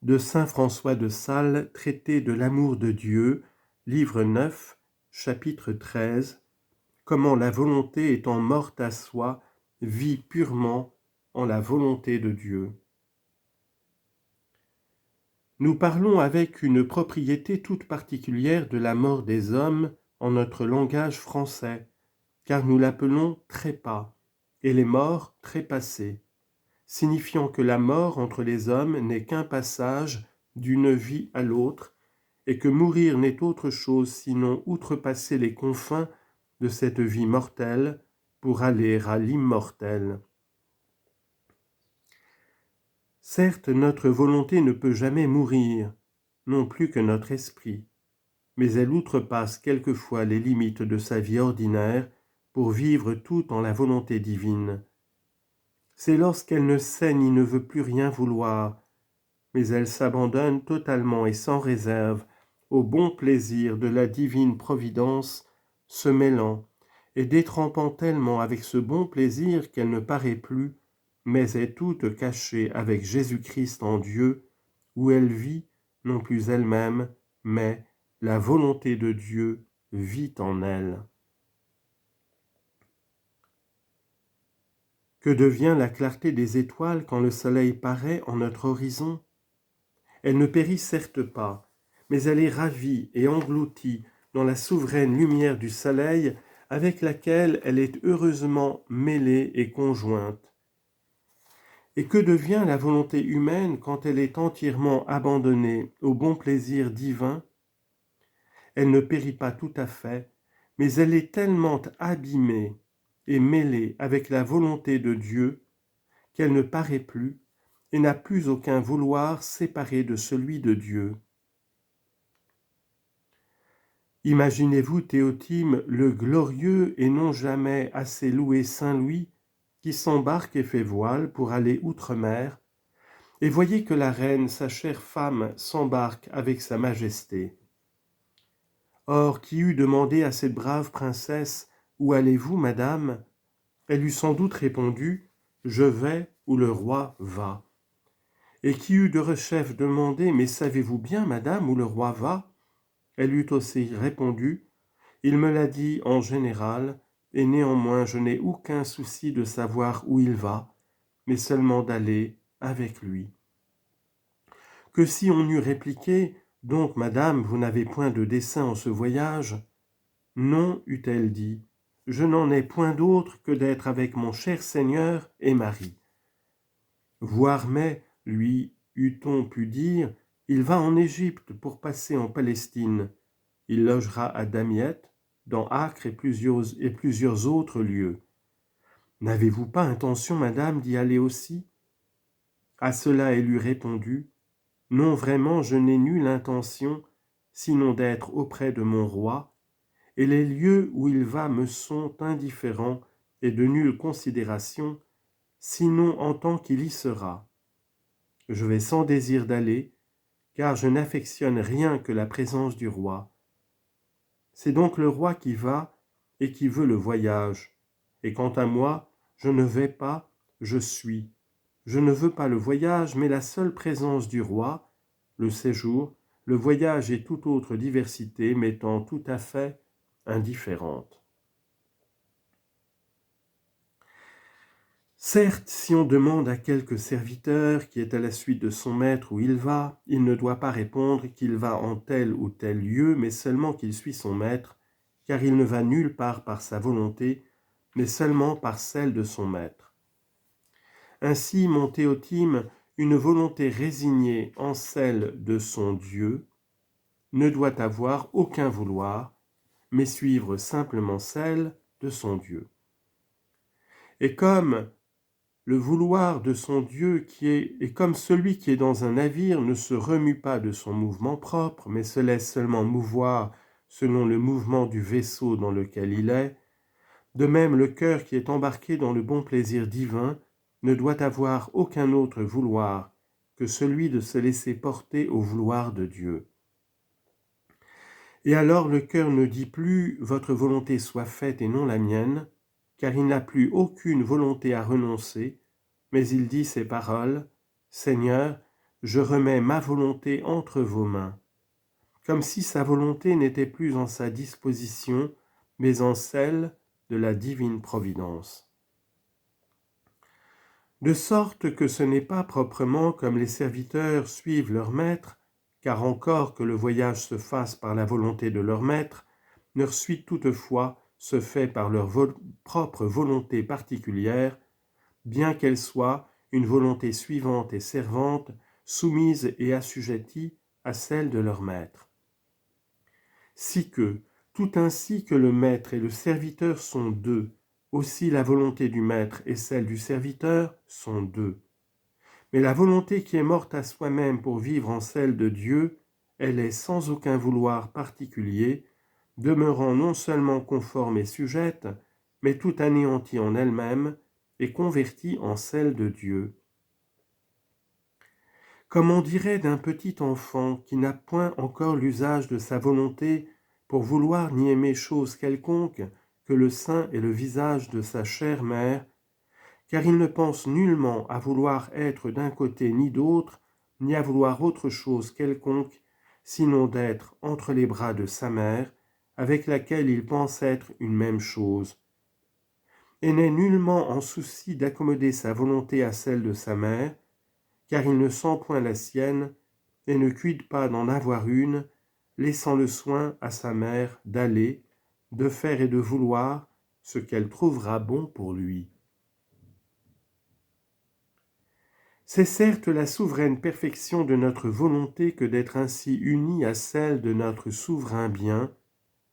de saint François de Sales, traité de l'amour de Dieu, livre 9, chapitre 13, comment la volonté étant morte à soi, vit purement en la volonté de Dieu. Nous parlons avec une propriété toute particulière de la mort des hommes en notre langage français, car nous l'appelons trépas, et les morts trépassés, signifiant que la mort entre les hommes n'est qu'un passage d'une vie à l'autre, et que mourir n'est autre chose sinon outrepasser les confins de cette vie mortelle pour aller à l'immortel. Certes, notre volonté ne peut jamais mourir, non plus que notre esprit, mais elle outrepasse quelquefois les limites de sa vie ordinaire pour vivre tout en la volonté divine. C'est lorsqu'elle ne sait ni ne veut plus rien vouloir, mais elle s'abandonne totalement et sans réserve au bon plaisir de la divine providence, se mêlant et détrempant tellement avec ce bon plaisir qu'elle ne paraît plus, mais est toute cachée avec Jésus-Christ en Dieu, où elle vit non plus elle-même, mais la volonté de Dieu vit en elle. Que devient la clarté des étoiles quand le soleil paraît en notre horizon ? Elle ne périt certes pas, mais elle est ravie et engloutie dans la souveraine lumière du soleil avec laquelle elle est heureusement mêlée et conjointe. Et que devient la volonté humaine quand elle est entièrement abandonnée au bon plaisir divin ? Elle ne périt pas tout à fait, mais elle est tellement abîmée et mêlée avec la volonté de Dieu qu'elle ne paraît plus et n'a plus aucun vouloir séparé de celui de Dieu. Imaginez-vous, Théotime, le glorieux et non jamais assez loué Saint Louis, qui s'embarque et fait voile pour aller outre-mer, et voyez que la reine, sa chère femme, s'embarque avec sa majesté. Or, qui eût demandé à cette brave princesse « Où allez-vous, madame ?» Elle eût sans doute répondu « Je vais où le roi va ». Et qui eût de rechef demandé « Mais savez-vous bien, madame, où le roi va ?» Elle eût aussi répondu « Il me l'a dit en général, et néanmoins je n'ai aucun souci de savoir où il va, mais seulement d'aller avec lui. » Que si on eût répliqué « Donc, madame, vous n'avez point de dessein en ce voyage ?» « Non, eût-elle dit, je n'en ai point d'autre que d'être avec mon cher Seigneur et mari. » Voire mais, lui, eût-on pu dire, il va en Égypte pour passer en Palestine. Il logera à Damiette, dans Acre et plusieurs autres lieux. N'avez-vous pas intention, madame, d'y aller aussi ? À cela elle eût répondu, non vraiment je n'ai nulle intention, sinon d'être auprès de mon roi, et les lieux où il va me sont indifférents et de nulle considération, sinon en tant qu'il y sera. Je vais sans désir d'aller, car je n'affectionne rien que la présence du roi. C'est donc le roi qui va et qui veut le voyage. Et quant à moi, je ne vais pas, je suis. Je ne veux pas le voyage, mais la seule présence du roi, le séjour, le voyage et toute autre diversité m'étant tout à fait indifférente. Certes, si on demande à quelque serviteur qui est à la suite de son maître où il ne doit pas répondre qu'il va en tel ou tel lieu, mais seulement qu'il suit son maître, car il ne va nulle part par sa volonté, mais seulement par celle de son maître. Ainsi, mon Théotime, une volonté résignée en celle de son Dieu, ne doit avoir aucun vouloir, mais suivre simplement celle de son Dieu. Et comme le vouloir de son Dieu comme celui qui est dans un navire ne se remue pas de son mouvement propre, mais se laisse seulement mouvoir selon le mouvement du vaisseau dans lequel il est, de même le cœur qui est embarqué dans le bon plaisir divin ne doit avoir aucun autre vouloir que celui de se laisser porter au vouloir de Dieu. Et alors le cœur ne dit plus « votre volonté soit faite et non la mienne », car il n'a plus aucune volonté à renoncer, mais il dit ces paroles « Seigneur, je remets ma volonté entre vos mains, comme si sa volonté n'était plus en sa disposition, mais en celle de la divine providence. De sorte que ce n'est pas proprement comme les serviteurs suivent leur maître, car encore que le voyage se fasse par la volonté de leur maître, leur suite toutefois se fait par leur propre volonté particulière, bien qu'elle soit une volonté suivante et servante, soumise et assujettie à celle de leur maître. Si que, tout ainsi que le maître et le serviteur sont deux, aussi la volonté du maître et celle du serviteur sont deux. Mais la volonté qui est morte à soi-même pour vivre en celle de Dieu, elle est sans aucun vouloir particulier, demeurant non seulement conforme et sujette, mais tout anéantie en elle-même et convertie en celle de Dieu. Comme on dirait d'un petit enfant qui n'a point encore l'usage de sa volonté pour vouloir ni aimer chose quelconque que le sein et le visage de sa chère mère, car il ne pense nullement à vouloir être d'un côté ni d'autre, ni à vouloir autre chose quelconque, sinon d'être entre les bras de sa mère, avec laquelle il pense être une même chose, et n'est nullement en souci d'accommoder sa volonté à celle de sa mère, car il ne sent point la sienne, et ne cuide pas d'en avoir une, laissant le soin à sa mère d'aller, de faire et de vouloir ce qu'elle trouvera bon pour lui. C'est certes la souveraine perfection de notre volonté que d'être ainsi unie à celle de notre souverain bien,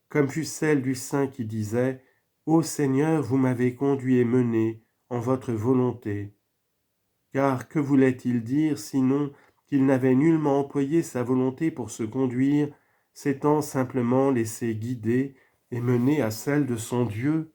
comme fut celle du saint qui disait « Ô Seigneur, vous m'avez conduit et mené en votre volonté ». Car que voulait-il dire sinon qu'il n'avait nullement employé sa volonté pour se conduire, s'étant simplement laissé guider et mener à celle de son Dieu ?